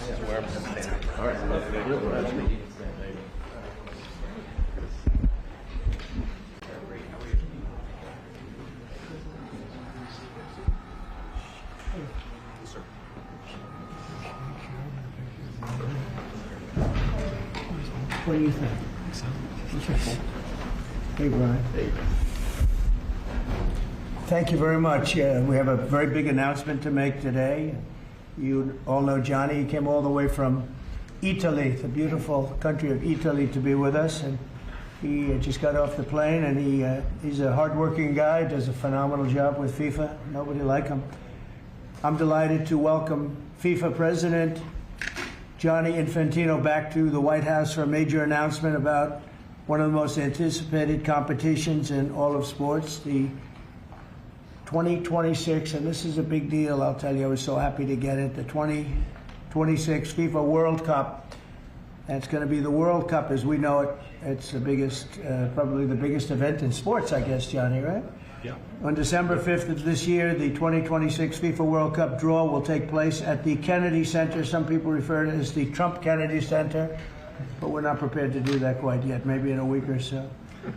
All right. What do you think? Hey, Brian. Thank you very much. We have a very big announcement to make today. You all know Johnny. He came all the way from Italy, the beautiful country of Italy, to be with us. And he just got off the plane, and he's a hardworking guy, does a phenomenal job with FIFA. Nobody like him. I'm delighted to welcome FIFA President Gianni Infantino back to the White House for a major announcement about one of the most anticipated competitions in all of sports, the 2026, and this is a big deal, I'll tell you, I was so happy to get it, the 2026 FIFA World Cup. And it's going to be the World Cup as we know it. It's the biggest, probably the biggest event in sports, I guess, Johnny, right? Yeah. On December 5th of this year, the 2026 FIFA World Cup draw will take place at the Kennedy Center. Some people refer to it as the Trump Kennedy Center, but we're not prepared to do that quite yet, maybe in a week or so.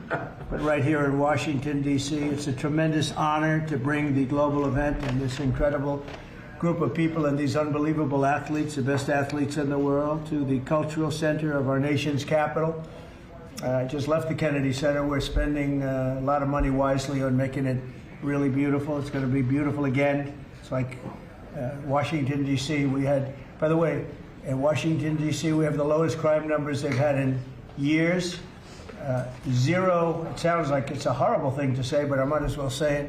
But right here in Washington, D.C., it's a tremendous honor to bring the global event and this incredible group of people and these unbelievable athletes, the best athletes in the world, to the cultural center of our nation's capital. I just left the Kennedy Center. We're spending a lot of money wisely on making it really beautiful. It's going to be beautiful again. It's like Washington, D.C. We had, by the way, in Washington, D.C., we have the lowest crime numbers they've had in years. Zero, it sounds like it's a horrible thing to say, but I might as well say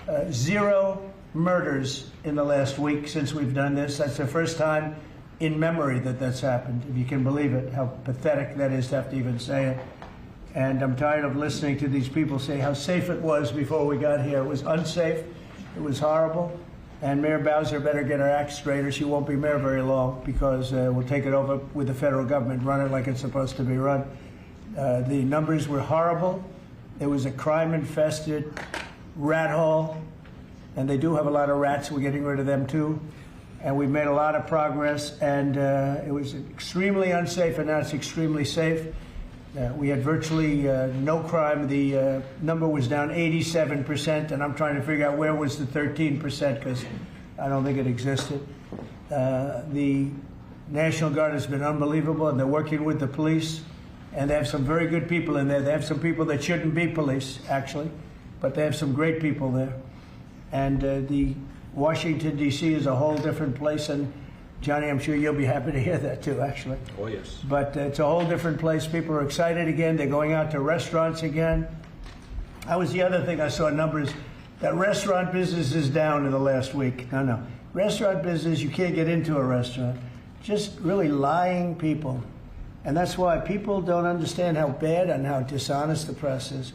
it. Zero murders in the last week since we've done this. That's the first time in memory that that's happened, if you can believe it, how pathetic that is to have to even say it. And I'm tired of listening to these people say how safe it was before we got here. It was unsafe, it was horrible, and Mayor Bowser better get her act straight or she won't be mayor very long, because we'll take it over with the federal government, run it like it's supposed to be run. The numbers were horrible. It was a crime-infested rat hole, and they do have a lot of rats. We're getting rid of them too. And we've made a lot of progress, and it was extremely unsafe, and now it's extremely safe. We had virtually no crime. The number was down 87%, and I'm trying to figure out where was the 13%, because I don't think it existed. The National Guard has been unbelievable, and they're working with the police, and they have some very good people in there. They have some people that shouldn't be police, actually, but they have some great people there. And the Washington, D.C. is a whole different place, and Johnny, I'm sure you'll be happy to hear that too, actually. Oh, yes. But it's a whole different place. People are excited again. They're going out to restaurants again. That was the other thing I saw numbers, that restaurant business is down in the last week. No. Restaurant business, you can't get into a restaurant. Just really lying people. And that's why people don't understand how bad and how dishonest the press is.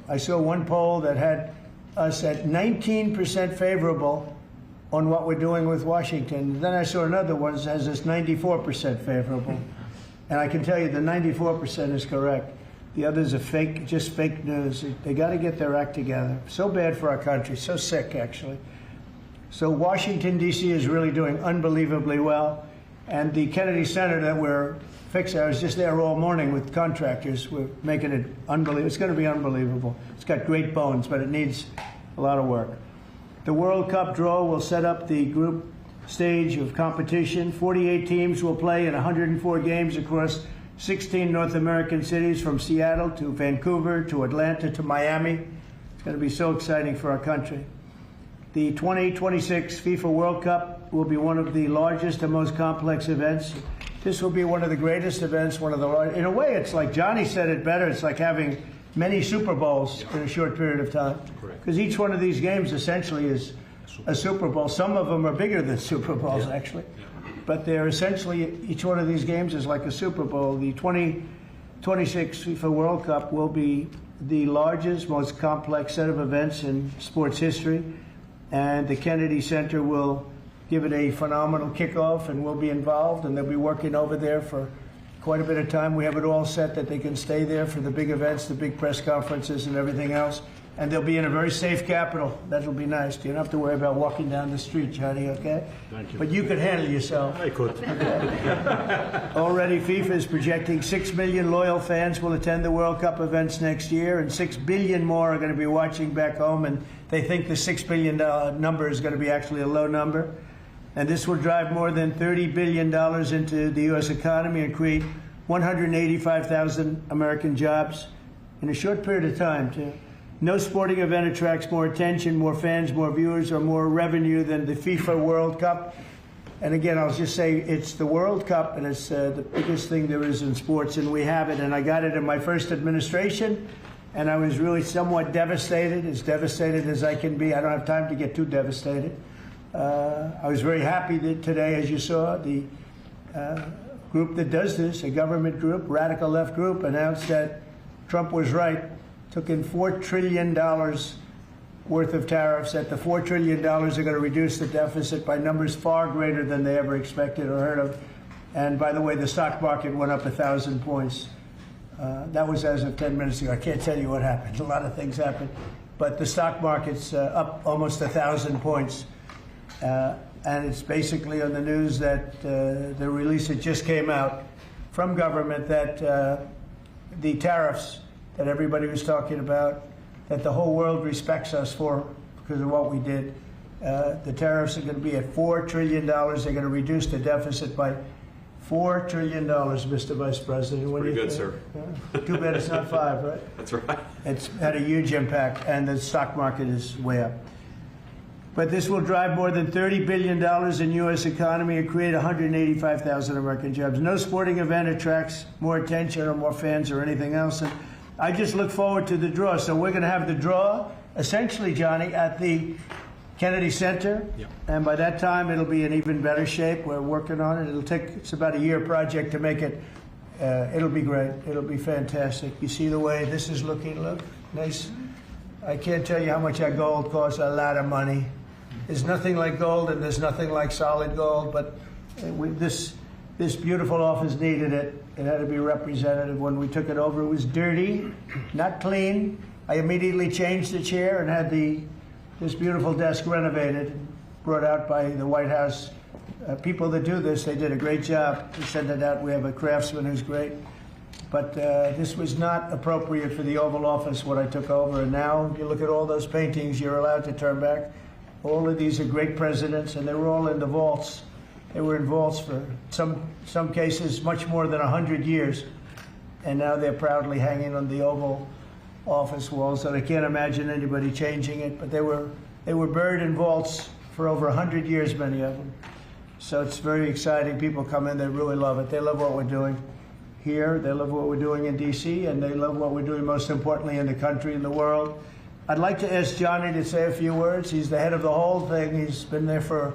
I saw one poll that had us at 19% favorable on what we're doing with Washington. Then I saw another one that has us 94% favorable. And I can tell you the 94% is correct. The others are fake, just fake news. They got to get their act together. So bad for our country, so sick, actually. So Washington, D.C. is really doing unbelievably well. And the Kennedy Center that we're fixing, I was just there all morning with contractors. We're making it unbelievable. It's going to be unbelievable. It's got great bones, but it needs a lot of work. The World Cup draw will set up the group stage of competition. 48 teams will play in 104 games across 16 North American cities, from Seattle to Vancouver to Atlanta to Miami. It's going to be so exciting for our country. The 2026 FIFA World Cup will be one of the largest and most complex events. This will be one of the greatest events, one of the largest. In a way, it's like Johnny said it better. It's like having many Super Bowls in a short period of time. Because each one of these games essentially is a Super Bowl. Some of them are bigger than Super Bowls, actually. But they're essentially, each one of these games is like a Super Bowl. The 2026 FIFA World Cup will be the largest, most complex set of events in sports history. And the Kennedy Center will give it a phenomenal kickoff, and we'll be involved, and they'll be working over there for quite a bit of time. We have it all set that they can stay there for the big events, the big press conferences and everything else. And they'll be in a very safe capital. That'll be nice. You don't have to worry about walking down the street, Johnny, okay? Thank you. But you could handle yourself. I could. Already, FIFA is projecting 6 million loyal fans will attend the World Cup events next year, and 6 billion more are going to be watching back home, and they think the $6 billion number is going to be actually a low number. And this will drive more than $30 billion into the U.S. economy and create 185,000 American jobs in a short period of time, too. No sporting event attracts more attention, more fans, more viewers, or more revenue than the FIFA World Cup. And again, I'll just say it's the World Cup, and it's the biggest thing there is in sports, and we have it. And I got it in my first administration, and I was really somewhat devastated, as devastated as I can be. I don't have time to get too devastated. I was very happy that today, as you saw, the group that does this, a government group, radical left group, announced that Trump was right. Took in $4 trillion worth of tariffs. That the $4 trillion are going to reduce the deficit by numbers far greater than they ever expected or heard of. And by the way, the stock market went up 1,000 points. That was as of 10 minutes ago. I can't tell you what happened. A lot of things happened. But the stock market's up almost 1,000 points. And it's basically on the news that the release that just came out from government that the tariffs that everybody was talking about, that the whole world respects us for because of what we did. The tariffs are going to be at $4 trillion. They're going to reduce the deficit by $4 trillion, Mr. Vice President. What Pretty do you good, think? sir. Too bad it's not 5, right? That's right. It's had a huge impact, and the stock market is way up. But this will drive more than $30 billion in U.S. economy and create 185,000 American jobs. No sporting event attracts more attention or more fans or anything else. And I just look forward to the draw. So we're going to have the draw, essentially, Johnny, at the Kennedy Center. Yeah. And by that time, it'll be in even better shape. We're working on it. It's about a year project to make it. It'll be great. It'll be fantastic. You see the way this is looking? Look, nice. I can't tell you how much that gold costs. A lot of money. There's nothing like gold, and there's nothing like solid gold. But this beautiful office needed it. It had to be representative. When we took it over, it was dirty, not clean. I immediately changed the chair and had this beautiful desk renovated, brought out by the White House. People that do this, they did a great job. We sent it out. We have a craftsman who's great. But this was not appropriate for the Oval Office when I took over. And now you look at all those paintings you're allowed to turn back. All of these are great presidents, and they were all in the vaults. They were in vaults for some cases much more than 100 years. And now they're proudly hanging on the Oval Office walls. And I can't imagine anybody changing it. But they were buried in vaults for over 100 years, many of them. So it's very exciting. People come in, they really love it. They love what we're doing here. They love what we're doing in D.C., and they love what we're doing, most importantly, in the country and the world. I'd like to ask Johnny to say a few words. He's the head of the whole thing. He's been there for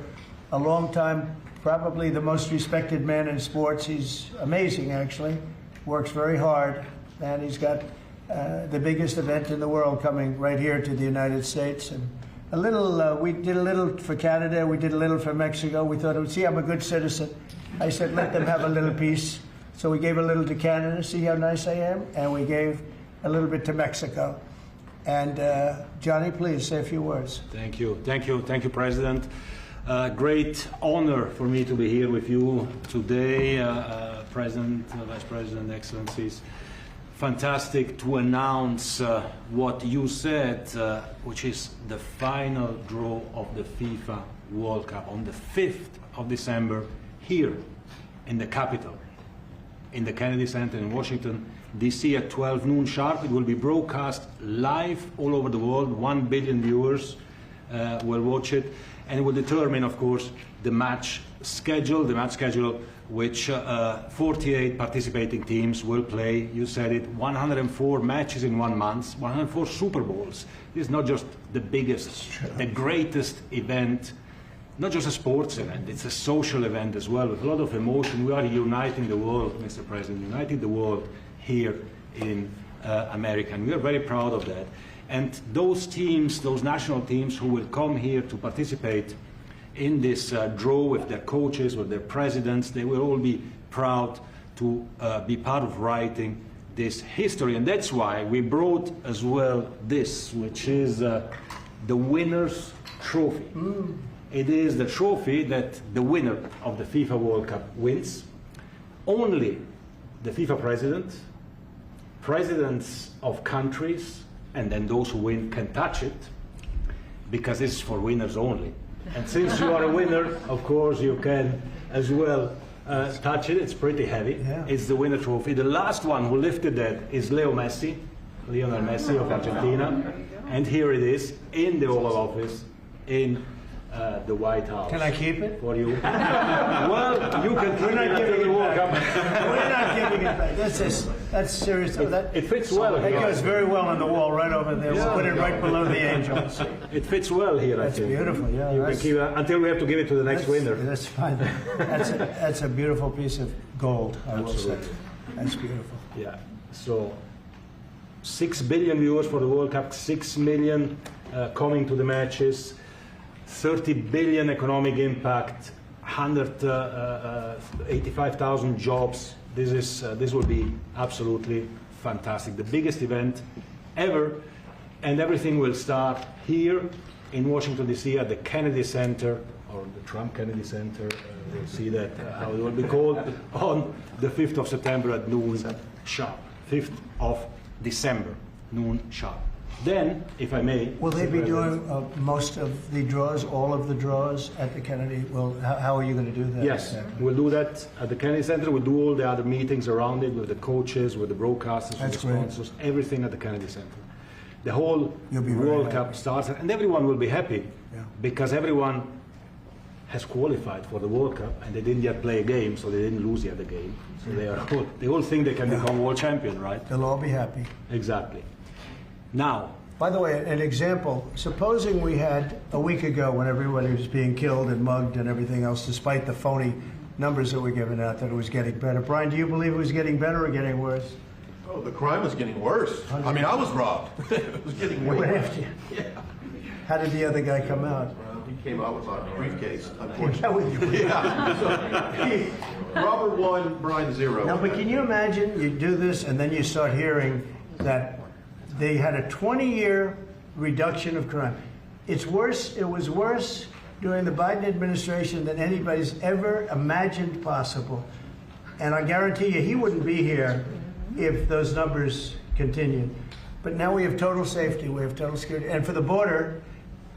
a long time, probably the most respected man in sports. He's amazing, actually. Works very hard, and he's got the biggest event in the world coming right here to the United States. And a little, we did a little for Canada, we did a little for Mexico. We thought, see, I'm a good citizen. I said, let them have a little piece. So we gave a little to Canada, see how nice I am? And we gave a little bit to Mexico. And Johnny, please say a few words. Thank you, President. Great honor for me to be here with you today, President, Vice President, Excellencies. Fantastic to announce what you said, which is the final draw of the FIFA World Cup on the 5th of December here in the capital, in the Kennedy Center in Washington, D.C. at 12 noon sharp. It will be broadcast live all over the world. 1 billion viewers will watch it, and it will determine, of course, the match schedule, which 48 participating teams will play. You said it, 104 matches in 1 month, 104 Super Bowls. This is not just the biggest, the greatest event, not just a sports event, it's a social event as well, with a lot of emotion. We are uniting the world, Mr. President, uniting the world here in America, and we are very proud of that. And those teams, those national teams who will come here to participate in this draw with their coaches, with their presidents, they will all be proud to be part of writing this history. And that's why we brought as well this, which is the winner's trophy. It is the trophy that the winner of the FIFA World Cup wins. Only the FIFA president, presidents of countries, and then those who win can touch it, because it's for winners only. And since you are a winner, of course, you can as well touch it. It's pretty heavy. Yeah. It's the winner trophy. The last one who lifted that is Lionel Messi of Argentina. And here it is in the Oval Office in the White House. Can I keep it? For you. Well, you can keep it after the World Cup. We're not giving it back. That's serious. It fits well That here. goes very well on the wall right over there. We'll put it right below the angels. It fits well here, I That's think. beautiful, yeah. You can keep it until we have to give it to the next winner. That's fine. That's a beautiful piece of gold, I will say. Absolutely. That's beautiful. Yeah. So 6 billion viewers for the World Cup, 6 million coming to the matches, 30 billion economic impact, 185,000 jobs. This will be absolutely fantastic. The biggest event ever, and everything will start here in Washington, D.C. at the Kennedy Center, or the Trump Kennedy Center. We'll see that, how it will be called, on the 5th of September at noon sharp. 5th of December, noon sharp. Then, if I may... Will they be doing most of the draws, all of the draws at the Kennedy? Well, how are you going to do that? Yes, we'll do that at the Kennedy Center. We'll do all the other meetings around it with the coaches, with the broadcasters, with That's the great. sponsors, everything at the Kennedy Center. The whole You'll be very World happy. Cup starts, and everyone will be happy Yeah. because everyone has qualified for the World Cup, and they didn't yet play a game, so they didn't lose yet the game. So they all think they can become world champion, right? They'll all be happy. Exactly. Now, By the way, an example, supposing we had a week ago when everybody was being killed and mugged and everything else, despite the phony numbers that were given out, that it was getting better. Brian, do you believe it was getting better or getting worse? Oh, the crime was getting worse. I mean, I was robbed. It was getting way They went worse. after you. Yeah. How did the other guy come out? Well, he came out with my briefcase, Yeah, unfortunately. with you. Yeah. So, Robert 1, Brian 0. No, but can you imagine you do this and then you start hearing that they had a 20-year reduction of crime. It's worse. It was worse during the Biden administration than anybody's ever imagined possible. And I guarantee you he wouldn't be here if those numbers continued. But now we have total safety. We have total security. And for the border,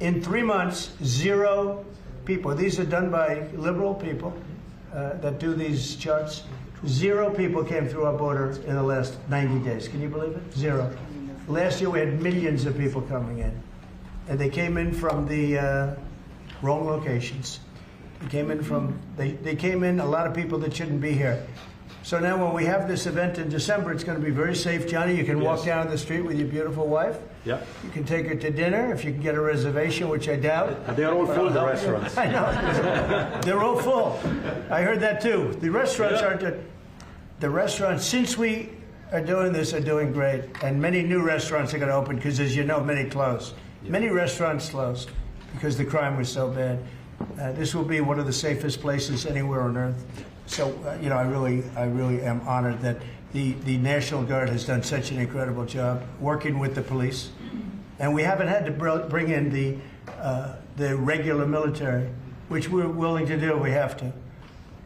in 3 months, 0 people. These are done by liberal people that do these charts. 0 people came through our border in the last 90 days. Can you believe it? 0. Last year we had millions of people coming in. And they came in from the wrong locations. They came in a lot of people that shouldn't be here. So now when we have this event in December, it's going to be very safe. Johnny, you can walk Yes. down the street with your beautiful wife. yeah, You can take her to dinner if you can get a reservation, which I doubt. and they are all full, the restaurants. I know. They're all full. I heard that too. The restaurants aren't. The restaurants, since we are doing this, are doing great. And many new restaurants are going to open because, as you know, many closed. Many restaurants closed because the crime was so bad. This will be one of the safest places anywhere on earth. So, I really am honored that the National Guard has done such an incredible job working with the police. And we haven't had to bring in the regular military, which we're willing to do. We have to.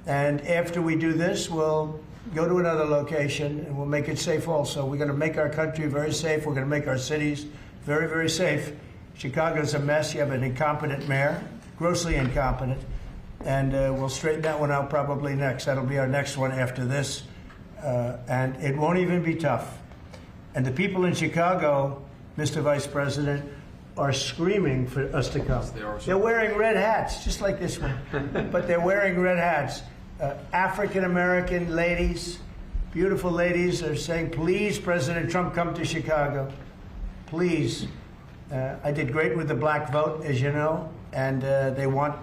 And after we do this, we'll go to another location and we'll make it safe also. We're going to make our country very safe. We're going to make our cities very, very safe. Chicago's a mess. You have an incompetent mayor, grossly incompetent. And we'll straighten that one out probably next. That'll be our next one after this. And it won't even be tough. And the people in Chicago, Mr. Vice President, are screaming for us to come. They're wearing red hats, just like this one. But they're wearing red hats. African-American ladies, beautiful ladies, are saying, please, President Trump, come to Chicago. Please. I did great with the black vote, as you know, and they want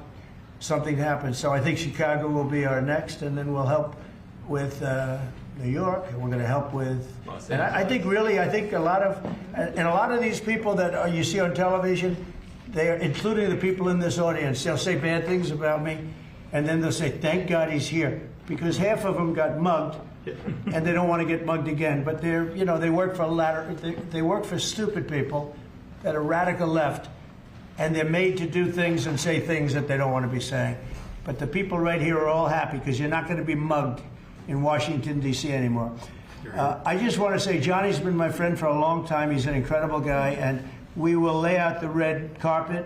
something to happen. So I think Chicago will be our next, and then we'll help with New York, and we're going to help with. And I think a lot of these people that you see on television, they are, including the people in this audience, they'll say bad things about me. and then they'll say, thank God he's here, because half of them got mugged, and they don't want to get mugged again. But they're, you know, they work for they work for stupid people that are radical left, and they're made to do things and say things that they don't want to be saying. But the people right here are all happy because you're not going to be mugged in Washington, D.C. anymore. I just want to say Johnny's been my friend for a long time. He's an incredible guy, and we will lay out the red carpet.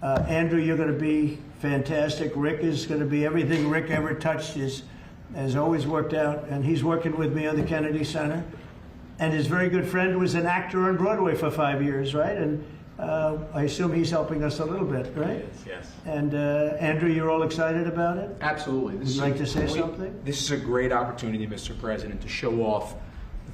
Andrew, you're going to be fantastic. Rick is going to be everything Rick ever touched has always worked out, and he's working with me on the Kennedy Center. And his very good friend was an actor on Broadway for 5 years, right? And I assume he's helping us a little bit, right? Yes. And Andrew, you're all excited about it? Absolutely. Would you like to say something? This is a great opportunity, Mr. President, to show off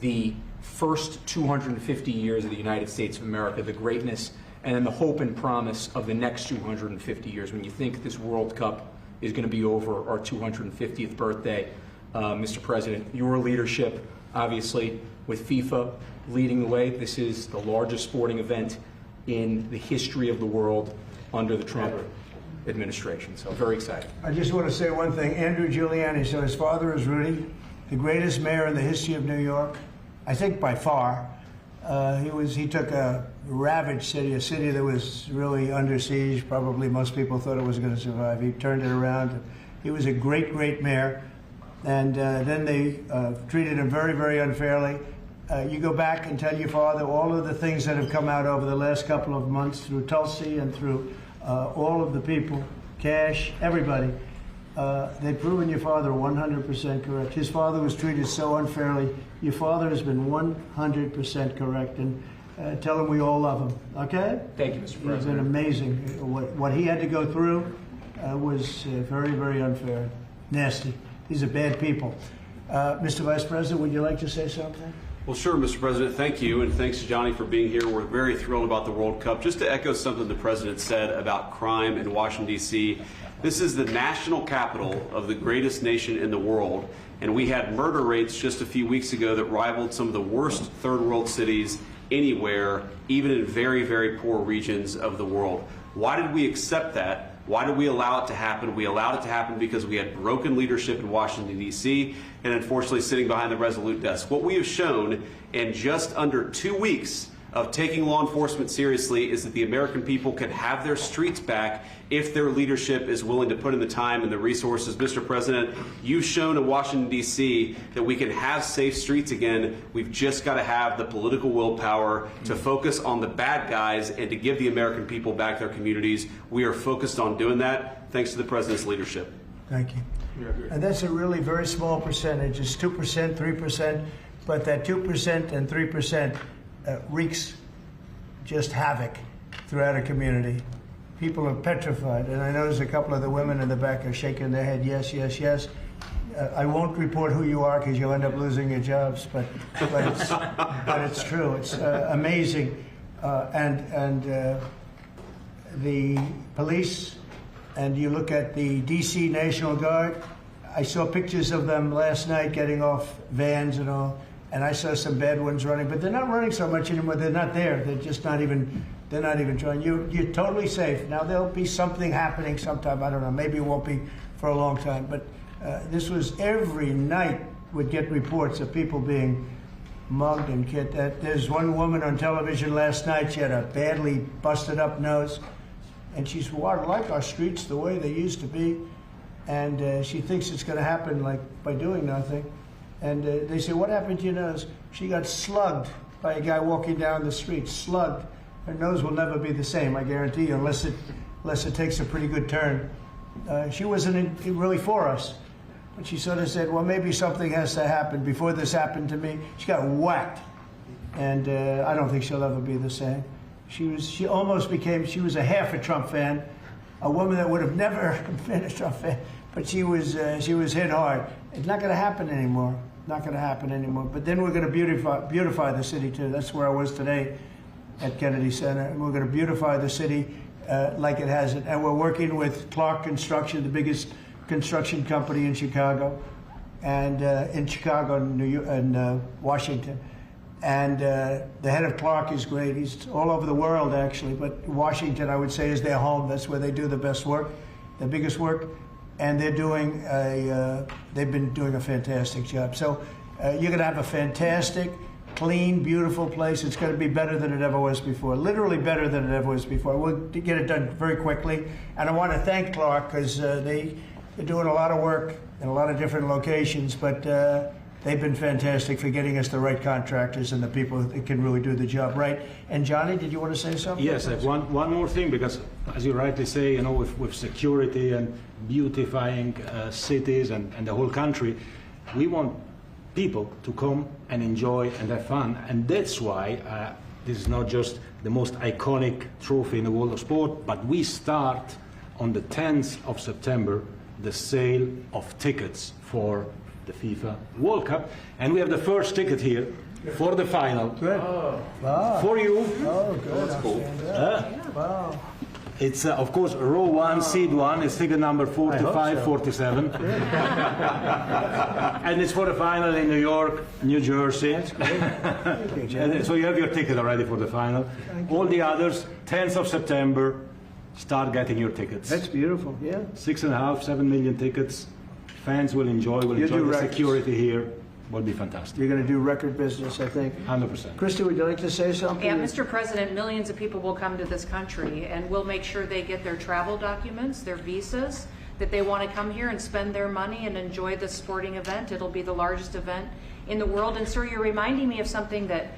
the first 250 years of the United States of America, the greatness, and then the hope and promise of the next 250 years. When you think this World Cup is going to be over our 250th birthday, Mr. President, your leadership, obviously, with FIFA leading the way, this is the largest sporting event in the history of the world under the Trump administration. So very excited. I just want to say one thing. Andrew Giuliani, so his father is Rudy, the greatest mayor in the history of New York, I think by far. He took a ravaged city, a city that was really under siege. Probably most people thought it was going to survive. He turned it around. He was a great, great mayor. And then they treated him very, very unfairly. You go back and tell your father all of the things that have come out over the last couple of months through Tulsi and through all of the people, Cash, everybody. They've proven your father 100% correct. His father was treated so unfairly. Your father has been 100% correct. And tell him we all love him, okay? Thank you, Mr. President. He's been amazing. What he had to go through was very, very unfair, nasty. These are bad people. Mr. Vice President, would you like to say something? Well, sure, Mr. President. Thank you, and thanks to Johnny for being here. We're very thrilled about the World Cup. Just to echo something the President said about crime in Washington, D.C., this is the national capital of the greatest nation in the world, and we had murder rates just a few weeks ago that rivaled some of the worst third world cities anywhere, even in very, very poor regions of the world. Why did we accept that? Why did we allow it to happen? We allowed it to happen because we had broken leadership in Washington, D.C., and unfortunately sitting behind the resolute desk. What we have shown in just under 2 weeks of taking law enforcement seriously is that the American people can have their streets back if their leadership is willing to put in the time and the resources. Mr. President, you've shown in Washington, D.C. that we can have safe streets again. We've just got to have the political willpower to focus on the bad guys and to give the American people back their communities. We are focused on doing that thanks to the President's leadership. Thank you. And that's a really very small percentage. It's 2%, 3%, but that 2% and 3% wreaks just havoc throughout a community. People are petrified, and I notice a couple of the women in the back are shaking their head, yes, yes, yes. I won't report who you are because you'll end up losing your jobs, but it's true. It's amazing. And the police, and you look at the D.C. National Guard, I saw pictures of them last night getting off vans and all, and I saw some bad ones running, but they're not running so much anymore. They're not there. They're just not even, they're not even trying. You're totally safe. Now, there'll be something happening sometime. I don't know. Maybe it won't be for a long time, but this was every night would get reports of people being mugged and killed. There's one woman on television last night. She had a badly busted up nose, and she's, well, I like our streets the way they used to be, and she thinks it's going to happen like by doing nothing. And they say, what happened to your nose? She got slugged by a guy walking down the street, slugged. Her nose will never be the same, I guarantee you, unless it takes a pretty good turn. She wasn't really for us, but she sort of said, well, maybe something has to happen. Before this happened to me, she got whacked, and I don't think she'll ever be the same. She almost became, she was a half a Trump fan, a woman that would have never been a Trump fan, but she was hit hard. It's not going to happen anymore. Not going to happen anymore. But then we're going to beautify the city too. That's where I was today at Kennedy Center. And we're going to beautify the city like it has it. And we're working with Clark Construction, the biggest construction company in Chicago, and in Washington. And the head of Clark is great. He's all over the world, actually. But Washington, I would say, is their home. That's where they do the best work, the biggest work. and they've been doing a fantastic job. So you're going to have a fantastic, clean, beautiful place. It's going to be better than it ever was before, literally better than it ever was before. We'll get it done very quickly. And I want to thank Clark because they're doing a lot of work in a lot of different locations, but they've been fantastic for getting us the right contractors and the people that can really do the job right. And Johnny, did you want to say something? Yes, I have one more thing, because as you rightly say, with security and beautifying cities and the whole country, we want people to come and enjoy and have fun. And that's why this is not just the most iconic trophy in the world of sport, but we start on the 10th of September the sale of tickets for the FIFA World Cup. And we have the first ticket here for the final. Good. Wow. For you. Oh, good. That's cool. Wow. It's, of course, row 1, seat 1. It's ticket number 45, so. 47. And it's for the final in New York, New Jersey. And so you have your ticket already for the final. All the others, 10th of September, start getting your tickets. That's beautiful, yeah. 6.5, 7 million tickets. Fans will enjoy You do the records. security here. Will be fantastic. You're going to do record business, I think. 100%. Christy, would you like to say something? Yeah, Mr. President, millions of people will come to this country, and we'll make sure they get their travel documents, their visas, that they want to come here and spend their money and enjoy this sporting event. It'll be the largest event in the world. And sir, you're reminding me of something that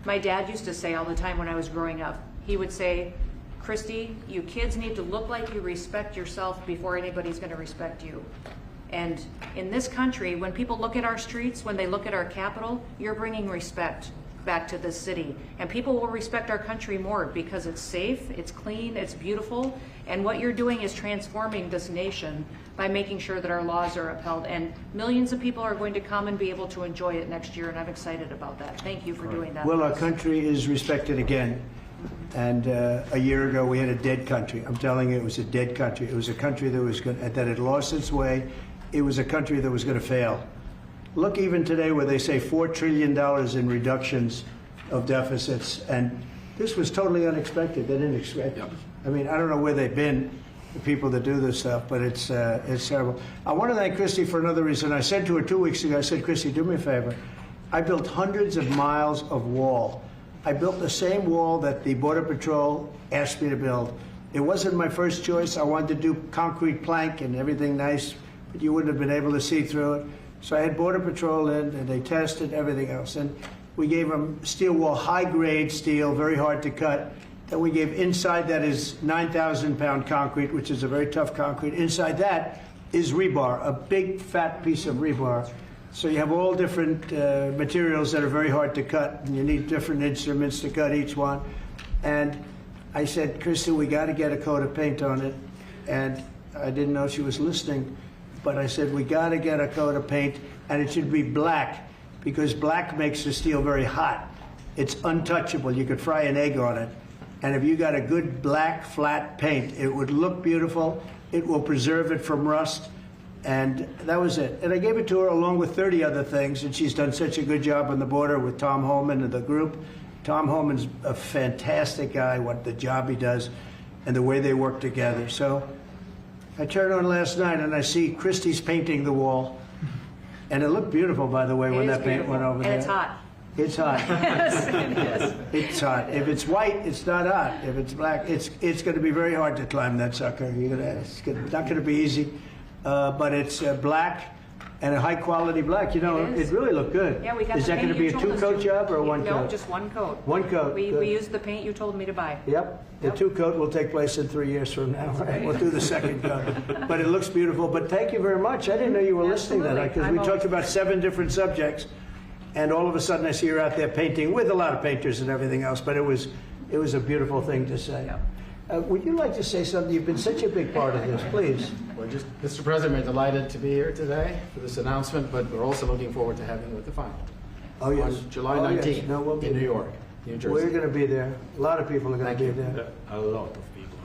my dad used to say all the time when I was growing up. He would say, Christy, you kids need to look like you respect yourself before anybody's going to respect you. And in this country, when people look at our streets, when they look at our capital, you're bringing respect back to this city. And people will respect our country more because it's safe, it's clean, it's beautiful. And what you're doing is transforming this nation by making sure that our laws are upheld. And millions of people are going to come and be able to enjoy it next year, and I'm excited about that. Thank you for doing that. Well, our country is respected again. And a year ago, we had a dead country. I'm telling you, it was a dead country. It was a country that had lost its way. It was a country that was going to fail. Look, even today, where they say $4 trillion in reductions of deficits, and this was totally unexpected. They didn't expect it. I mean, I don't know where they've been, the people that do this stuff, but it's terrible. I want to thank Christy for another reason. I said to her 2 weeks ago, I said, Christy, do me a favor. I built hundreds of miles of wall. I built the same wall that the Border Patrol asked me to build. It wasn't my first choice. I wanted to do concrete plank and everything nice, but you wouldn't have been able to see through it. So I had Border Patrol in, and they tested everything else. And we gave them steel wall, high-grade steel, very hard to cut. Then we gave inside that is 9,000-pound concrete, which is a very tough concrete. Inside that is rebar, a big, fat piece of rebar. So you have all different materials that are very hard to cut, and you need different instruments to cut each one. And I said, Christy, we got to get a coat of paint on it. And I didn't know she was listening. But I said, we got to get a coat of paint, and it should be black, because black makes the steel very hot. It's untouchable. You could fry an egg on it. And if you got a good black, flat paint, it would look beautiful. It will preserve it from rust. And that was it. And I gave it to her along with 30 other things, and she's done such a good job on the border with Tom Holman and the group. Tom Holman's a fantastic guy, what the job he does, and the way they work together. So I turned on last night and I see Christie's painting the wall. And it looked beautiful, by the way, when that paint went over there. And it's hot. It's hot. Yes, it is. It's hot. If it's white, it's not hot. If it's black, it's going to be very hard to climb that sucker. It's not going to be easy. But it's black and a high-quality black. You know, It is. it really looked good. Yeah, we got Is the that going paint to be you a told us two-coat to. job or one coat? No, just one coat. One coat. We Good. used the paint you told me to buy. Yep. The Yep. two-coat will take place in 3 years from now. We'll do the second coat. But it looks beautiful. But thank you very much. I didn't know you were listening to that, Absolutely. because we I'm talked always- about 7 different subjects, and all of a sudden I see her out there painting with a lot of painters and everything else. But it was a beautiful thing to say. Yep. Would you like to say something? You've been such a big part of this. Please. Well, just, Mr. President, we're delighted to be here today for this announcement, but we're also looking forward to having you at the final. Oh, yes. On July Oh, yes. 19th No, we'll be in New there. York, New Jersey. We're going to be there. A lot of people are going to be there. A lot of people.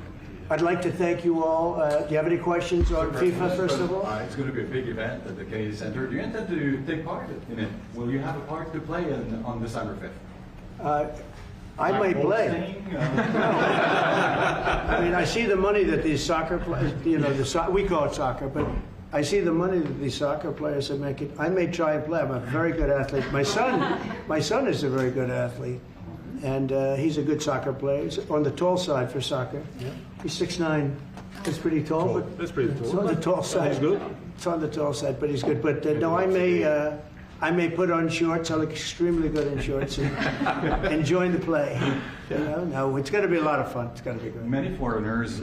I'd like to thank you all. Do you have any questions on FIFA, first of all? It's going to be a big event at the Kennedy Center. Do you intend to take part in it? Will you have a part to play on December 5th? I might play. I mean, I see the money that these soccer players, you know, we call it soccer, but I see the money that these soccer players are making. I may try and play. I'm a very good athlete. My son is a very good athlete, and he's a good soccer player. He's on the tall side for soccer. Yeah. He's 6'9". That's pretty tall, but That's pretty tall. it's on the tall side. He's good. It's on the tall side, but he's good. But no, I may put on shorts. I look extremely good in shorts and enjoying the play. You know, no, it's going to be a lot of fun. It's going to be good. Many foreigners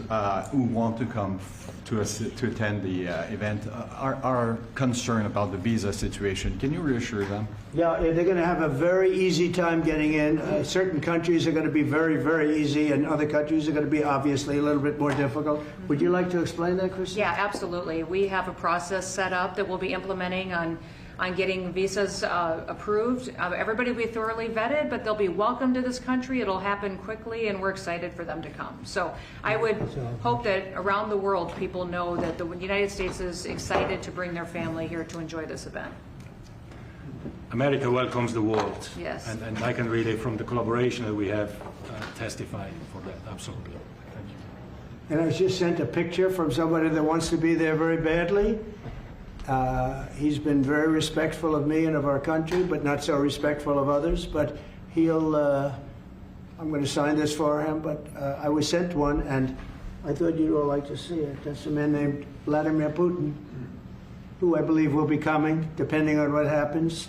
who want to come to attend the event are concerned about the visa situation. Can you reassure them? Yeah, they're going to have a very easy time getting in. Certain countries are going to be very, very easy, and other countries are going to be obviously a little bit more difficult. Would you like to explain that, Christine? Yeah, absolutely. We have a process set up that we'll be implementing on getting visas approved. Everybody will be thoroughly vetted, but they'll be welcome to this country. It'll happen quickly, and we're excited for them to come. So I would hope that around the world people know that the United States is excited to bring their family here to enjoy this event. America welcomes the world. Yes. And I can really, from the collaboration that we have, testify for that. Absolutely. Thank you. And I was just sent a picture from somebody that wants to be there very badly. He's been very respectful of me and of our country, but not so respectful of others. But I'm going to sign this for him, but I was sent one, and I thought you'd all like to see it. That's a man named Vladimir Putin, who I believe will be coming, depending on what happens.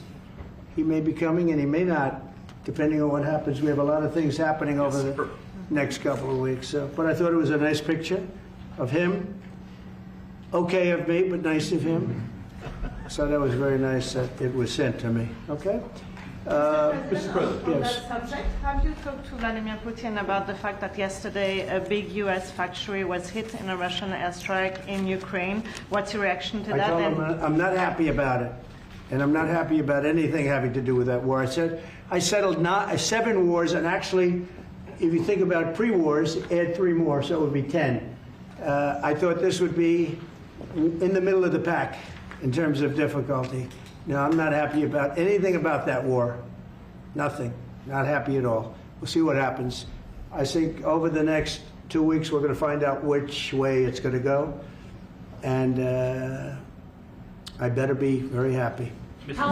He may be coming, and he may not, depending on what happens. We have a lot of things happening over the next couple of weeks. But I thought it was a nice picture of him. Okay of me, but nice of him. So that was very nice that it was sent to me. Okay? Mr. President. On Yes. that subject, have you talked to Vladimir Putin about the fact that yesterday a big U.S. factory was hit in a Russian airstrike in Ukraine? What's your reaction to I that? told him I'm not happy about it. And I'm not happy about anything having to do with that war. I said I settled 7 wars, and actually, if you think about pre-wars, add 3 more, so it would be 10. I thought this would be in the middle of the pack in terms of difficulty. No, I'm not happy about anything about that war. Nothing. Not happy at all. We'll see what happens. I think over the next 2 weeks we're going to find out which way it's going to go. And I better be very happy. Mr.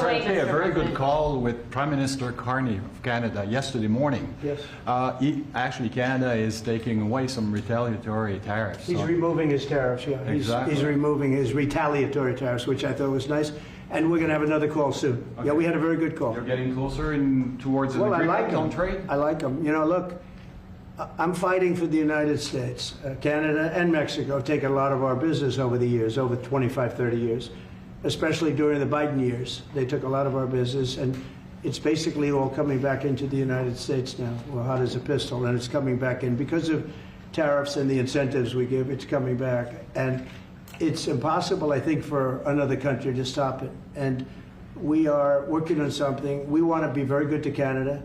President, a very good call with Prime Minister Carney of Canada yesterday morning. Yes. Actually, Canada is taking away some retaliatory tariffs. He's removing his tariffs, yeah. Exactly. He's removing his retaliatory tariffs, which I thought was nice. And we're going to have another call soon. Okay. Yeah, we had a very good call. You're getting closer towards an Well, I like agreement on them. trade? I like them. You know, look, I'm fighting for the United States. Canada and Mexico take a lot of our business over the years, over 25, 30 years, especially during the Biden years. They took a lot of our business, and it's basically all coming back into the United States now. Well, hot as a pistol, and it's coming back in. Because of tariffs and the incentives we give, it's coming back. And it's impossible, I think, for another country to stop it. And we are working on something. We want to be very good to Canada.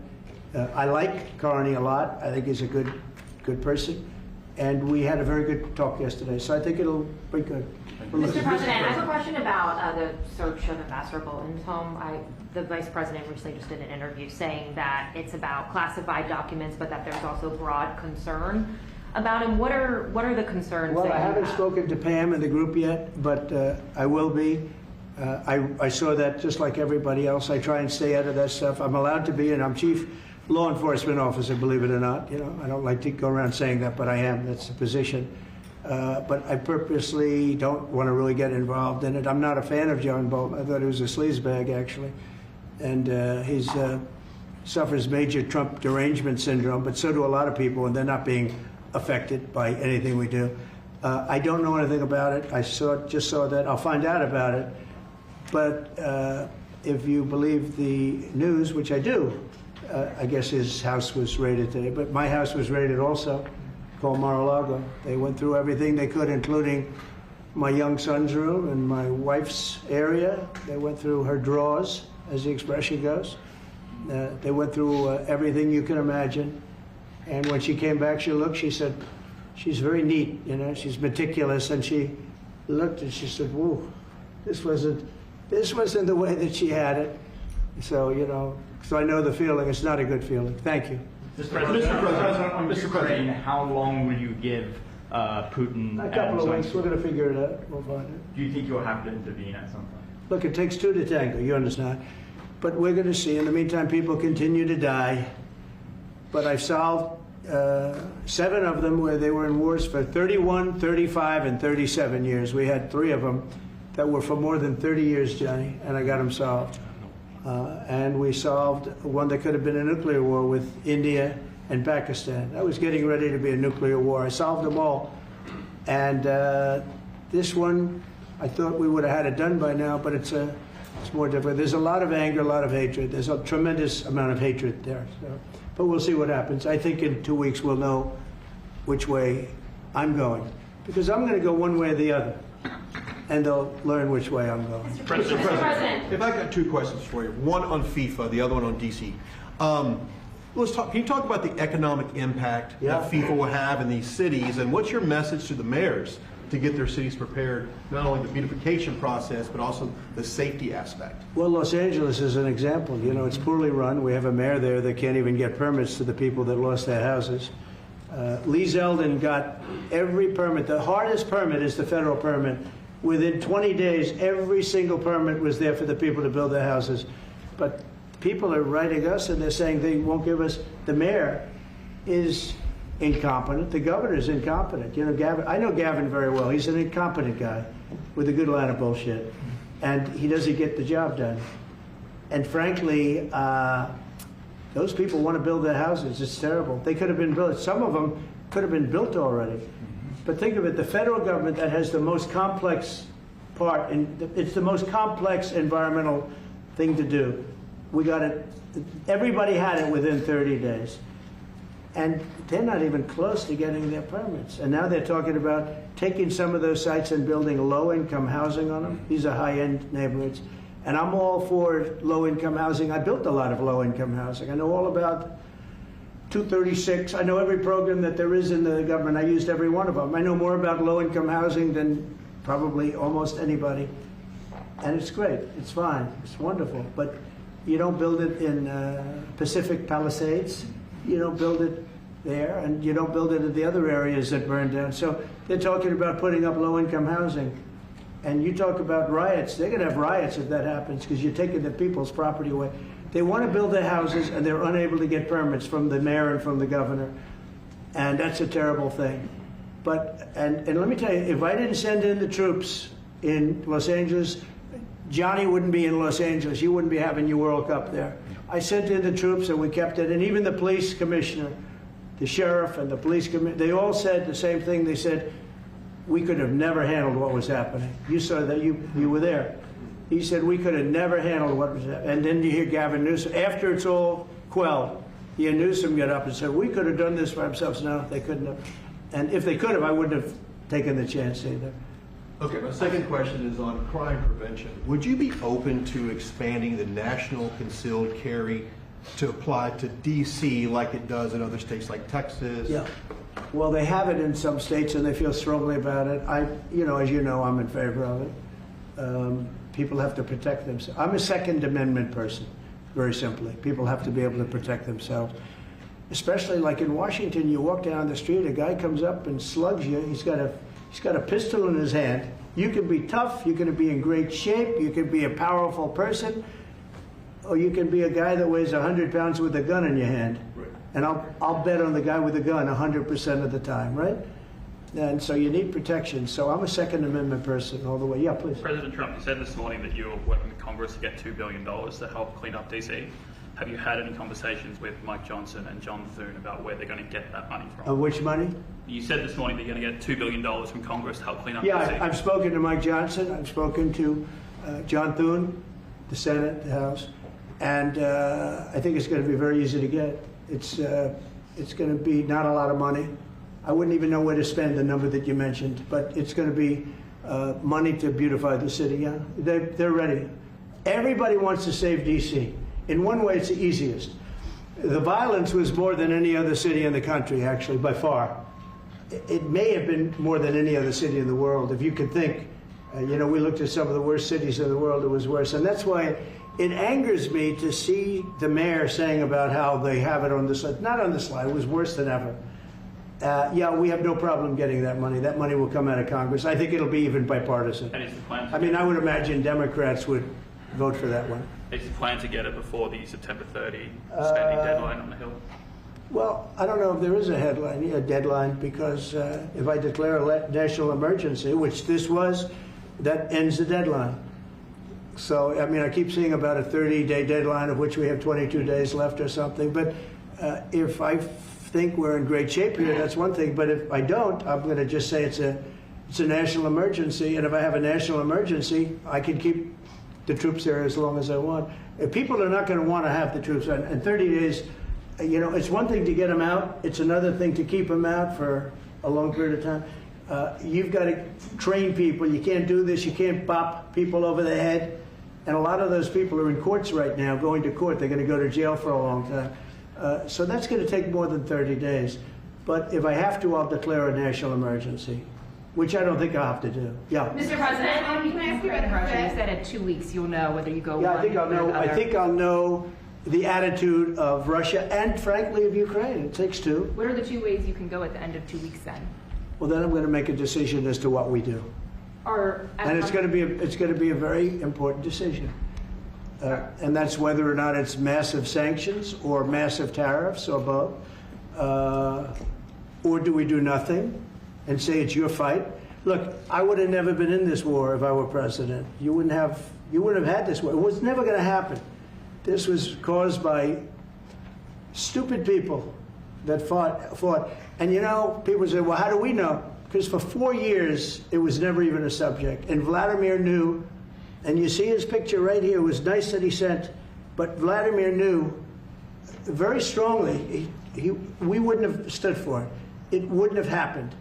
I like Carney a lot. I think he's a good person. And we had a very good talk yesterday, so I think it'll be good. Mr. President, I have a question about the search of Ambassador Bolton's home. The Vice President recently just did an interview saying that it's about classified documents, but that there's also broad concern about him. What are the concerns? Well, that I you haven't have? spoken to Pam and the group yet, but I will be. I saw that just like everybody else. I try and stay out of that stuff. I'm allowed to be, and I'm chief law enforcement officer, believe it or not. You know, I don't like to go around saying that, but I am. That's the position. But I purposely don't want to really get involved in it. I'm not a fan of John Bolton. I thought he was a sleazebag, actually. And he suffers major Trump derangement syndrome, but so do a lot of people, and they're not being affected by anything we do. I don't know anything about it. I just saw that. I'll find out about it. But if you believe the news, which I do, I guess his house was raided today. But my house was raided also, called Mar-a-Lago. They went through everything they could, including my young son's room and my wife's area. They went through her drawers, as the expression goes. They went through everything you can imagine. And when she came back, she said, she's very neat, you know, she's meticulous. And she looked and she said, whoa, this wasn't the way that she had it. So, you know, so I know the feeling. It's not a good feeling. Thank you. Mr. President, on Ukraine, how long will you give Putin? A couple of weeks. We're going to figure it out. We'll find it. Do you think you'll have to intervene at some point? Look, it takes two to tango. You understand? But we're going to see. In the meantime, people continue to die. But I've solved 7 of them where they were in wars for 31, 35, and 37 years. We had 3 of them that were for more than 30 years, Johnny, and I got them solved. And we solved one that could have been a nuclear war with India and Pakistan. That was getting ready to be a nuclear war. I solved them all. And this one, I thought we would have had it done by now, but it's more difficult. There's a lot of anger, a lot of hatred. There's a tremendous amount of hatred there. So. But we'll see what happens. I think in 2 weeks we'll know which way I'm going. Because I'm going to go one way or the other. And they'll learn which way I'm going. Mr. President, if I got 2 questions for you, one on FIFA, the other one on DC. Let's talk. Can you talk about the economic impact that FIFA will have in these cities, and what's your message to the mayors to get their cities prepared, not only the beautification process, but also the safety aspect? Well, Los Angeles is an example. You know, it's poorly run. We have a mayor there that can't even get permits to the people that lost their houses. Lee Zeldin got every permit. The hardest permit is the federal permit. Within 20 days, every single permit was there for the people to build their houses. But people are writing us and they're saying they won't give us. The mayor is incompetent. The governor is incompetent. You know, Gavin. I know Gavin very well. He's an incompetent guy with a good line of bullshit, and he doesn't get the job done. And frankly, those people want to build their houses. It's terrible. They could have been built. Some of them could have been built already. But think of it, the federal government that has the most complex part, and it's the most complex environmental thing to do. We got it, everybody had it within 30 days. And they're not even close to getting their permits. And now they're talking about taking some of those sites and building low-income housing on them. These are high-end neighborhoods. And I'm all for low-income housing. I built a lot of low-income housing. I know all about 236. I know every program that there is in the government. I used every one of them. I know more about low-income housing than probably almost anybody. And it's great. It's fine. It's wonderful. But you don't build it in Pacific Palisades. You don't build it there, and you don't build it in the other areas that burned down. So they're talking about putting up low-income housing. And you talk about riots. They're going to have riots if that happens because you're taking the people's property away. They want to build their houses, and they're unable to get permits from the mayor and from the governor. And that's a terrible thing. But, and let me tell you, if I didn't send in the troops in Los Angeles, Johnny wouldn't be in Los Angeles. You wouldn't be having your World Cup there. I sent in the troops, and we kept it. And even the police commissioner, the sheriff and the police commissioner, they all said the same thing. They said, we could have never handled what was happening. You saw that, you were there. He said, we could have never handled what was happening. And then you hear Gavin Newsom, after it's all quelled, Newsom got up and said, we could have done this for ourselves. No, they couldn't have. And if they could have, I wouldn't have taken the chance either. Okay, my second question is on crime prevention. Would you be open to expanding the national concealed carry to apply to D.C. like it does in other states like Texas? Yeah. Well, they have it in some states, and they feel strongly about it. As you know, I'm in favor of it. People have to protect themselves. I'm a Second Amendment person, very simply. People have to be able to protect themselves. Especially like in Washington, you walk down the street, a guy comes up and slugs you. He's got a pistol in his hand. You can be tough, you can be in great shape, you can be a powerful person, or you can be a guy that weighs 100 pounds with a gun in your hand. Right. And I'll bet on the guy with the gun 100% of the time, right? And so you need protection. So I'm a Second Amendment person all the way. Yeah, please. President Trump, you said this morning that you're working with Congress to get $2 billion to help clean up DC. Have you had any conversations with Mike Johnson and John Thune about where they're going to get that money from? Which money? You said this morning that you're going to get $2 billion from Congress to help clean up DC. Yeah, I've spoken to Mike Johnson. I've spoken to John Thune, the Senate, the House. And I think it's going to be very easy to get. It's going to be not a lot of money. I wouldn't even know where to spend the number that you mentioned, but it's going to be money to beautify the city. Yeah, they're ready. Everybody wants to save D.C. In one way, it's the easiest. The violence was more than any other city in the country, actually, by far. It may have been more than any other city in the world. If you could think, we looked at some of the worst cities in the world, it was worse. And that's why it angers me to see the mayor saying about how they have it on the slide. Not on the slide, it was worse than ever. Yeah, we have no problem getting that money. That money will come out of Congress. I think it'll be even bipartisan. And is the plan to I mean, I would imagine Democrats would vote for that one. is the plan to get it before the September 30 spending deadline on the Hill? Well, I don't know if there is a deadline, because if I declare a national emergency, which this was, that ends the deadline. So, I mean, I keep seeing about a 30-day deadline, of which we have 22 days left or something. But if I think we're in great shape here, that's one thing. But if I don't, I'm going to just say it's a national emergency. And if I have a national emergency, I can keep the troops there as long as I want. If people are not going to want to have the troops on, and 30 days, you know, it's one thing to get them out. It's another thing to keep them out for a long period of time. You've got to train people. You can't do this. You can't bop people over the head. And a lot of those people are in courts right now, going to court. They're going to go to jail for a long time. So that's going to take more than 30 days. But if I have to, I'll declare a national emergency, which I don't think I'll have to do. Yeah. Mr. President, can I ask you about the Fed? You said in 2 weeks you'll know whether you go Yeah, one I think I'll way or know. the I other. think I'll know the attitude of Russia and, frankly, of Ukraine. It takes two. What are the 2 ways you can go at the end of 2 weeks then? Well, then I'm going to make a decision as to what we do, Or and it's going to be a very important decision. And that's whether or not it's massive sanctions or massive tariffs or both. Or do we do nothing and say it's your fight? Look, I would have never been in this war if I were president. You wouldn't have had this war. It was never going to happen. This was caused by stupid people that fought. And you know, people say, well, how do we know? Because for 4 years, it was never even a subject. And Vladimir knew. And you see his picture right here. It was nice that he sent, but Vladimir knew very strongly we wouldn't have stood for it. It wouldn't have happened.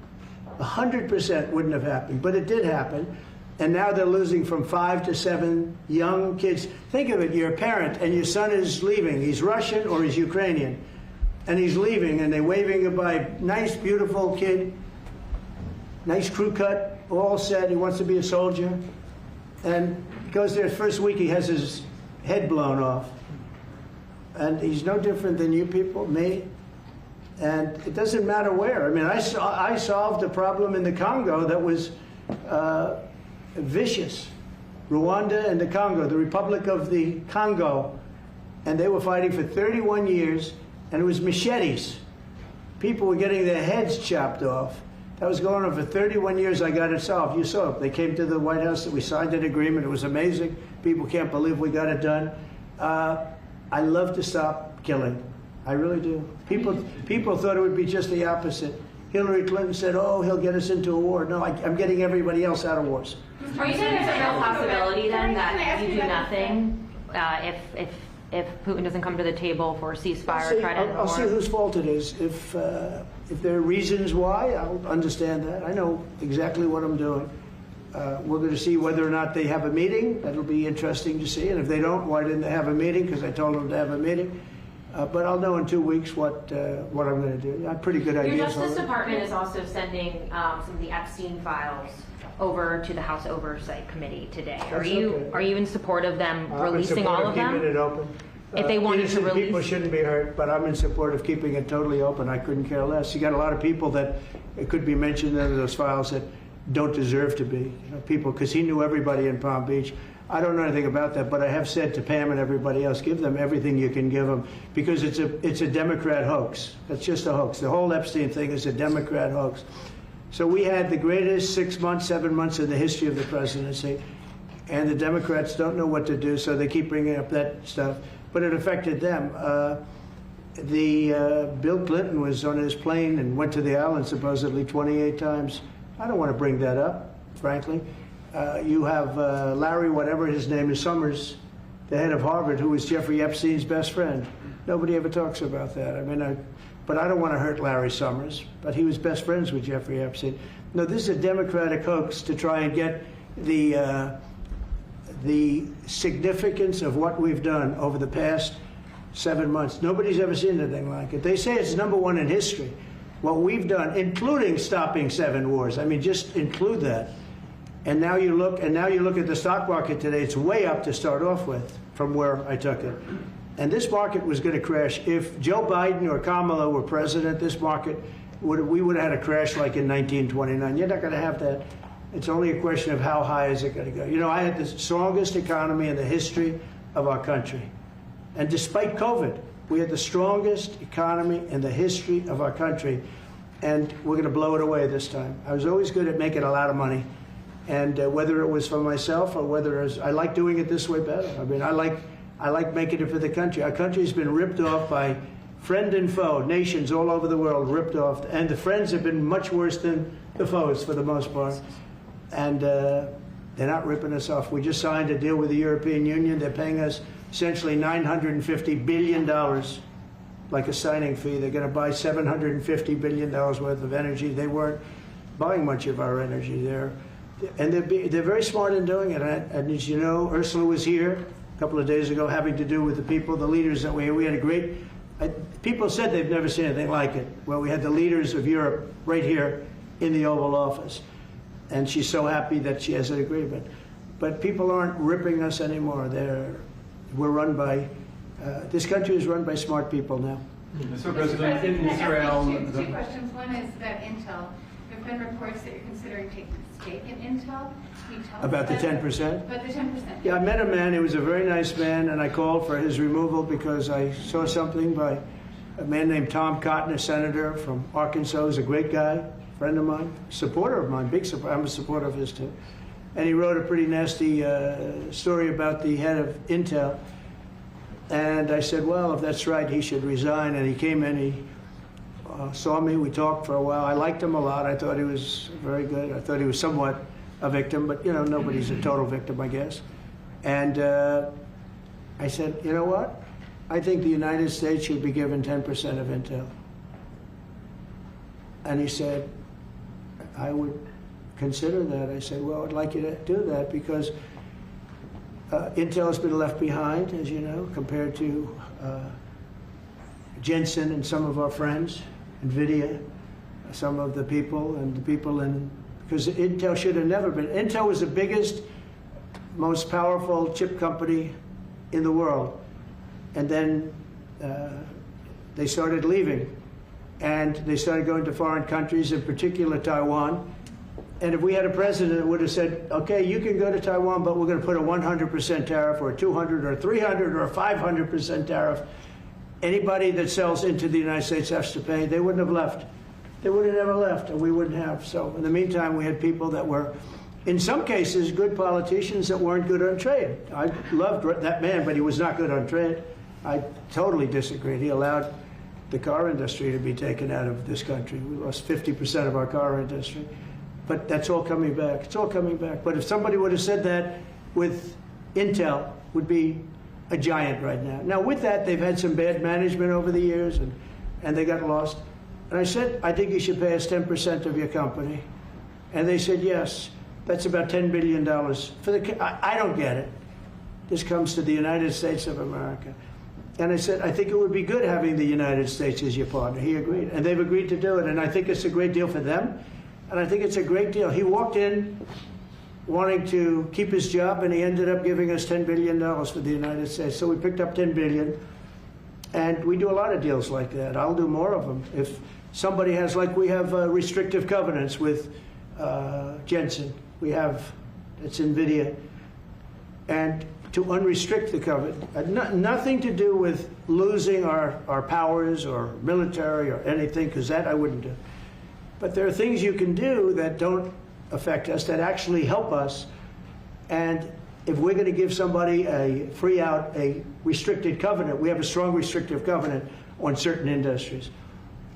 100% wouldn't have happened, but it did happen. And now they're losing from 5 to 7 young kids. Think of it, you're a parent and your son is leaving. He's Russian or he's Ukrainian. And he's leaving and they're waving goodbye. Nice, beautiful kid. Nice crew cut, all set. He wants to be a soldier. And goes there first week, he has his head blown off. And he's no different than you people, me. And it doesn't matter where. I mean, I solved a problem in the Congo that was vicious. Rwanda and the Congo, the Republic of the Congo. And they were fighting for 31 years, and it was machetes. People were getting their heads chopped off. That was going on for 31 years. I got it solved. You saw it. They came to the White House. We signed an agreement. It was amazing. People can't believe we got it done. I love to stop killing. I really do. People thought it would be just the opposite. Hillary Clinton said, oh, he'll get us into a war. No, I'm getting everybody else out of wars. Are you saying there's a real possibility then that you do nothing if Putin doesn't come to the table for a ceasefire or try to end the war? I'll see whose fault it is. If there are reasons why, I'll understand that. I know exactly what I'm doing. We're going to see whether or not they have a meeting. That'll be interesting to see. And if they don't, why didn't they have a meeting? Because I told them to have a meeting. But I'll know in 2 weeks what I'm going to do. I have pretty good ideas. Your Justice Department is also sending some of the Epstein files over to the House Oversight Committee today. Are you in support of them releasing all of them? Keeping it open. If they wanted to release, people shouldn't be hurt, but I'm in support of keeping it totally open. I couldn't care less. You got a lot of people that it could be mentioned in those files that don't deserve to be. You know, people, because he knew everybody in Palm Beach. I don't know anything about that, but I have said to Pam and everybody else, give them everything you can give them, because it's a Democrat hoax. That's just a hoax. The whole Epstein thing is a Democrat hoax. So we had the greatest 6 months, 7 months in the history of the presidency, and the Democrats don't know what to do, so they keep bringing up that stuff. But it affected them. Bill Clinton was on his plane and went to the island supposedly 28 times. I don't want to bring that up, frankly. You have Larry, whatever his name is, Summers, the head of Harvard, who was Jeffrey Epstein's best friend. Nobody ever talks about that. I mean, but I don't want to hurt Larry Summers, but he was best friends with Jeffrey Epstein. No, this is a Democratic hoax to try and get the significance of what we've done over the past 7 months. Nobody's ever seen anything like it. They say it's #1 in history. What we've done, including stopping 7 wars, I mean, just include that. And now you look at the stock market today, it's way up to start off with from where I took it. And this market was going to crash. If Joe Biden or Kamala were president, this market, we would have had a crash like in 1929. You're not going to have that. It's only a question of how high is it going to go. You know, I had the strongest economy in the history of our country. And despite COVID, we had the strongest economy in the history of our country. And we're going to blow it away this time. I was always good at making a lot of money. And whether it was for myself or whether it was, I like doing it this way better. I mean, I like making it for the country. Our country's been ripped off by friend and foe, nations all over the world ripped off. And the friends have been much worse than the foes for the most part. And they're not ripping us off. We just signed a deal with the European Union. They're paying us essentially $950 billion, like a signing fee. They're going to buy $750 billion worth of energy. They weren't buying much of our energy there. And they're very smart in doing it. And as you know, Ursula was here a couple of days ago having to do with the people, the leaders that we had a great, people said they've never seen anything like it. Well, we had the leaders of Europe right here in the Oval Office. And she's so happy that she has an agreement. But people aren't ripping us anymore. We're run by, this country is run by smart people now. Mr. President, in Israel... Two questions. One is about Intel. There have been reports that you're considering taking a stake in Intel. Can you tell us About the 10%? About the 10%. Yeah, I met a man. He was a very nice man, and I called for his removal because I saw something by a man named Tom Cotton, a senator from Arkansas. He's a great guy, friend of mine, supporter of mine, big supporter. I'm a supporter of his too. And he wrote a pretty nasty story about the head of Intel. And I said, well, if that's right, he should resign. And he came in, he saw me, we talked for a while. I liked him a lot. I thought he was very good. I thought he was somewhat a victim, but you know, nobody's a total victim, I guess. And I said, you know what? I think the United States should be given 10% of Intel. And he said, I would consider that. I said, well, I'd like you to do that because Intel has been left behind, as you know, compared to Jensen and some of our friends, NVIDIA, some of the people, and the people in, because Intel should have never been. Intel was the biggest, most powerful chip company in the world. And then they started leaving. And they started going to foreign countries, in particular Taiwan. And if we had a president that would have said, okay, you can go to Taiwan, but we're going to put a 100% tariff or a 200 or 300 or a 500% tariff, anybody that sells into the United States has to pay. They wouldn't have left. They would have never left, and we wouldn't have. So in the meantime, we had people that were, in some cases, good politicians that weren't good on trade. I loved that man, but he was not good on trade. I totally disagreed. He allowed the car industry to be taken out of this country. We lost 50% of our car industry. But that's all coming back. It's all coming back. But if somebody would have said that with Intel, would be a giant right now. Now, with that, they've had some bad management over the years, and they got lost. And I said, I think you should pay us 10% of your company. And they said, yes. That's about $10 billion. I don't get it. This comes to the United States of America. And I said, I think it would be good having the United States as your partner. He agreed. And they've agreed to do it. And I think it's a great deal for them. And I think it's a great deal. He walked in wanting to keep his job, and he ended up giving us $10 billion for the United States. So we picked up $10 billion. And we do a lot of deals like that. I'll do more of them. If somebody has, like we have restrictive covenants with Jensen. We have, it's NVIDIA. And to unrestrict the covenant, nothing to do with losing our powers or military or anything, because that I wouldn't do. But there are things you can do that don't affect us, that actually help us. And if we're going to give somebody a free out, a restricted covenant, we have a strong restrictive covenant on certain industries.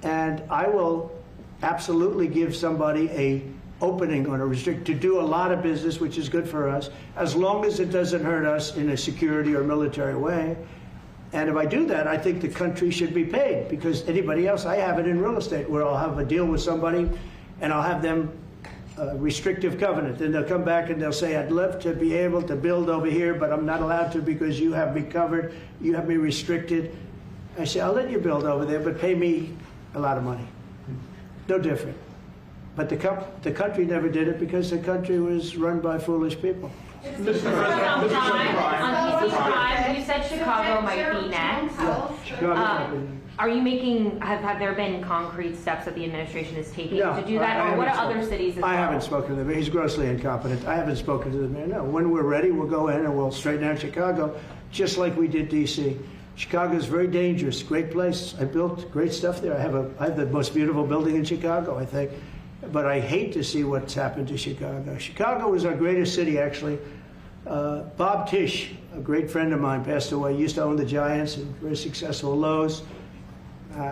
And I will absolutely give somebody a opening on a to do a lot of business, which is good for us, as long as it doesn't hurt us in a security or military way. And if I do that, I think the country should be paid, because anybody else, I have it in real estate where I'll have a deal with somebody and I'll have them restrictive covenant. Then they'll come back and they'll say, I'd love to be able to build over here, but I'm not allowed to because you have me covered, you have me restricted. I say, I'll let you build over there, but pay me a lot of money. No different. But the country never did it because the country was run by foolish people. On you said Chicago might be next. Are you making, have there been concrete steps that the administration is taking to do that? Or what are other cities as well? I haven't spoken to the mayor. He's grossly incompetent. I haven't spoken to the mayor, no. When we're ready, we'll go in and we'll straighten out Chicago, just like we did D.C. Chicago is very dangerous, great place. I built great stuff there. I have the most beautiful building in Chicago, I think. But I hate to see what's happened to Chicago. Chicago was our greatest city, actually. Bob Tisch, a great friend of mine, passed away. He used to own the Giants and very successful Lowe's.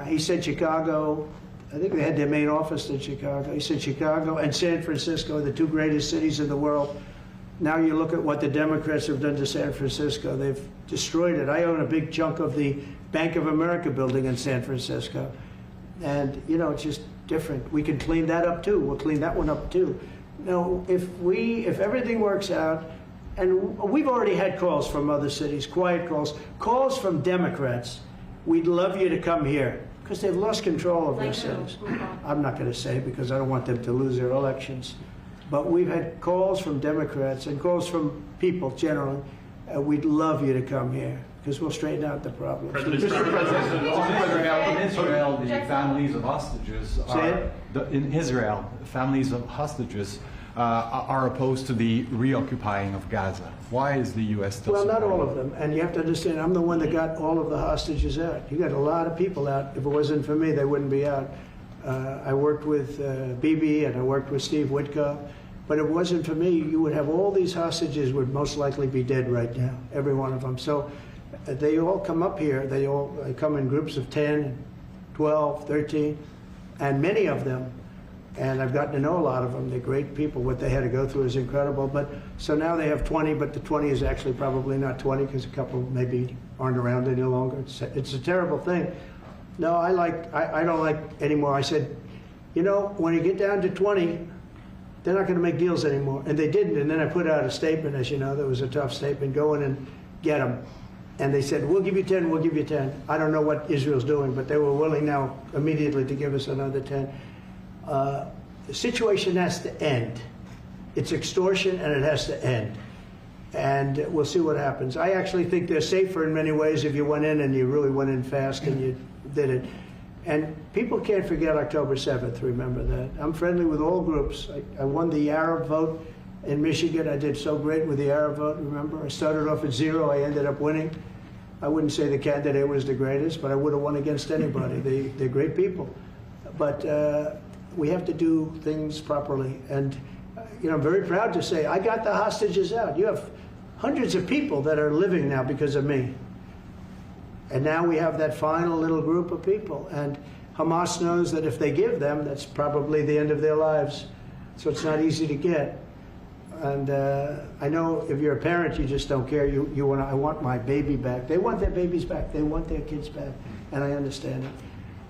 He said Chicago, I think they had their main office in Chicago. He said Chicago and San Francisco are the two greatest cities in the world. Now you look at what the Democrats have done to San Francisco. They've destroyed it. I own a big chunk of the Bank of America building in San Francisco. And, you know, it's just different. We can clean that up too. We'll clean that one up too. No, if everything works out, and we've already had calls from other cities, quiet calls from Democrats. We'd love you to come here because they've lost control of their cities. I'm not going to say because I don't want them to lose their elections. But we've had calls from Democrats and calls from people generally. We'd love you to come here because we'll straighten out the problems. Mr. President, in Israel, the families of hostages are opposed to the reoccupying of Gaza. Why is the U.S. still Well, not supporting all of them. And you have to understand, I'm the one that got all of the hostages out. You got a lot of people out. If it wasn't for me, they wouldn't be out. I worked with Bibi and I worked with Steve Witkoff. But if it wasn't for me, you would have all these hostages would most likely be dead right now, every one of them. So they all come up here. They come in groups of 10, 12, 13, and many of them, and I've gotten to know a lot of them. They're great people. What they had to go through is incredible. But so now they have 20, but the 20 is actually probably not 20 because a couple maybe aren't around any longer. It's a terrible thing. No, I don't like anymore. I said, you know, when you get down to 20, they're not going to make deals anymore. And they didn't. And then I put out a statement, as you know, that was a tough statement, go in and get them. And they said, we'll give you 10, we'll give you 10. I don't know what Israel's doing, but they were willing now immediately to give us another 10. The situation has to end. It's extortion and it has to end. And we'll see what happens. I actually think they're safer in many ways if you went in and you really went in fast and you did it. And people can't forget October 7th, remember that. I'm friendly with all groups. I won the Arab vote in Michigan. I did so great with the Arab vote, remember? I started off at 0, I ended up winning. I wouldn't say the candidate was the greatest, but I would have won against anybody. They're great people. But we have to do things properly. And you know, I'm very proud to say I got the hostages out. You have hundreds of people that are living now because of me. And now we have that final little group of people. And Hamas knows that if they give them, that's probably the end of their lives. So it's not easy to get. And I know if you're a parent, you just don't care. You want, I want my baby back. They want their babies back. They want their kids back. And I understand it.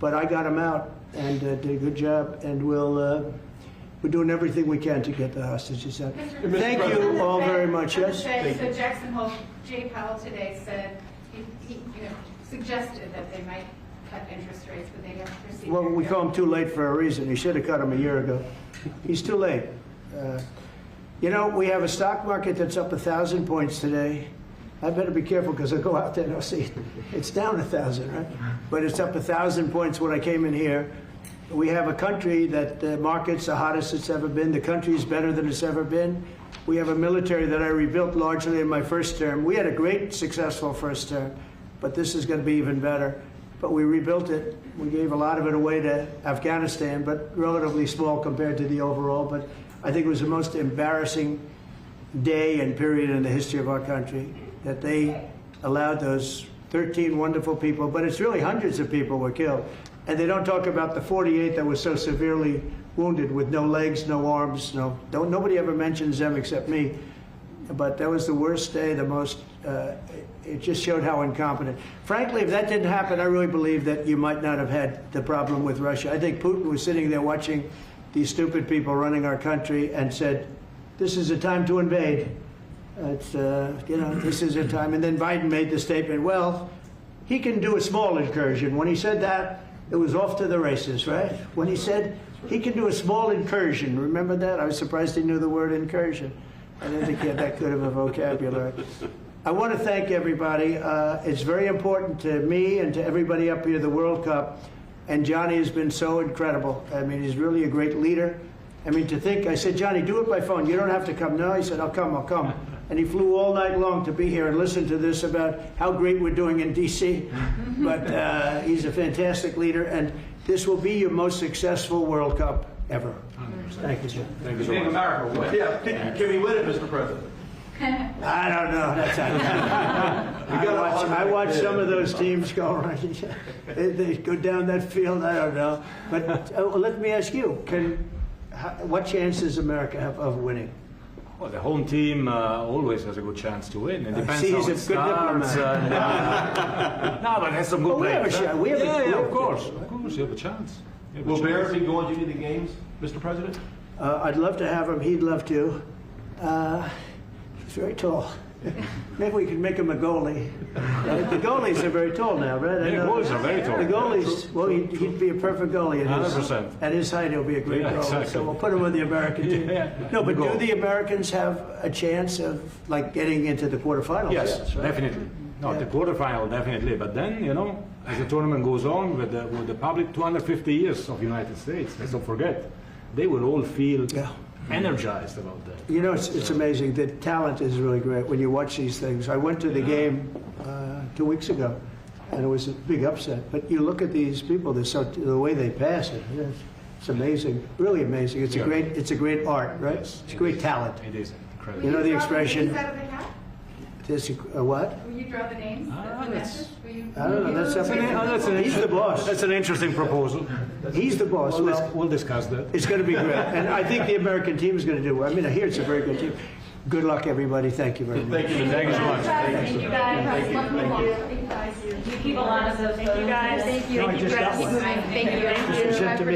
But I got them out and did a good job. And we're doing everything we can to get the hostages out. Thank you all very much. Yes? So Jackson Hole, Jay Powell today said, he suggested that they might cut interest rates, but they haven't proceeded. Well, we call him too late for a reason. He should have cut him a year ago. He's too late. You know, we have a stock market that's up 1,000 points today. I better be careful because I'll go out there and I'll see it's down 1,000, right? But it's up 1,000 points when I came in here. We have a country that the market's the hottest it's ever been. The country's better than it's ever been. We have a military that I rebuilt largely in my first term. We had a great, successful first term, but this is going to be even better. But we rebuilt it. We gave a lot of it away to Afghanistan, but relatively small compared to the overall. But I think it was the most embarrassing day and period in the history of our country that they allowed those 13 wonderful people, but it's really hundreds of people were killed. And they don't talk about the 48 that were so severely wounded with no legs, no arms, nobody ever mentions them except me. But that was the worst day, the most, it just showed how incompetent. Frankly, if that didn't happen, I really believe that you might not have had the problem with Russia. I think Putin was sitting there watching these stupid people running our country and said, this is a time to invade. It's, you know, this is a time. And then Biden made the statement, well, he can do a small incursion. When he said that, it was off to the races, right? When he said He can do a small incursion. Remember that? I was surprised he knew the word incursion. I didn't think he had that good of a vocabulary. I want to thank everybody. It's very important to me and to everybody up here, the World Cup. And Johnny has been so incredible. I mean, he's really a great leader. I mean, to think, I said, Johnny, do it by phone. You don't have to come. No, he said, I'll come. And he flew all night long to be here and listen to this about how great we're doing in D.C. But he's a fantastic leader, and this will be your most successul World Cup ever. Thank you, Jim. Thank you so much. America win. Yeah, can we win it, Mr. President? I don't know. That's I watch some of those teams go right. They go down that field. I don't know. But let me ask you: what chance does America have of winning? Well, the home team always has a good chance to win. It depends See, how he's a it good starts. diplomat. No, but has some good We have a players. shot. We have a- Yeah, we have of a course. Of course, you have a chance. You have a Will chance. Bears be going to any of the games, Mr. President? I'd love to have him. He'd love to. He's very tall. Maybe we could make him a goalie. The goalies are very tall now, right? I Yeah, know. goalies are very tall. The goalies, well, he'd be a perfect goalie. At his, 100%. at his height, he'll be a great Yeah, goalie. exactly. So we'll put him with the American team. Yeah. No, but Goal. do the Americans have a chance of like getting into the quarterfinals? Yes, right? definitely. No, Yeah. the quarterfinal, definitely. But then, as the tournament goes on with the public 250 years of United States, let's not forget, they will all feel energized about that. You know, it's amazing. The talent is really great when you watch these things. I went to the game 2 weeks ago, and it was a big upset. But you look at these people; the way they pass it. It's amazing, really amazing. It's a great art, right? Yes, It's a great talent. It is incredible. You know the expression. Will you draw the names out of the hat? This, what? Will you draw the names? The message? Will you? I don't know. That's up He's the boss. That's an interesting proposal. He's the boss. Well, We'll discuss that. it's going to be great, and I think the American team is going to do well. I mean, I hear it's a very good team. Good luck, everybody. Thank you very much. Thank you. Thank you so much. Thank you guys. You keep a lot of those. Thank you guys. Thank you. No, I just got one. Thank you. Sent to me.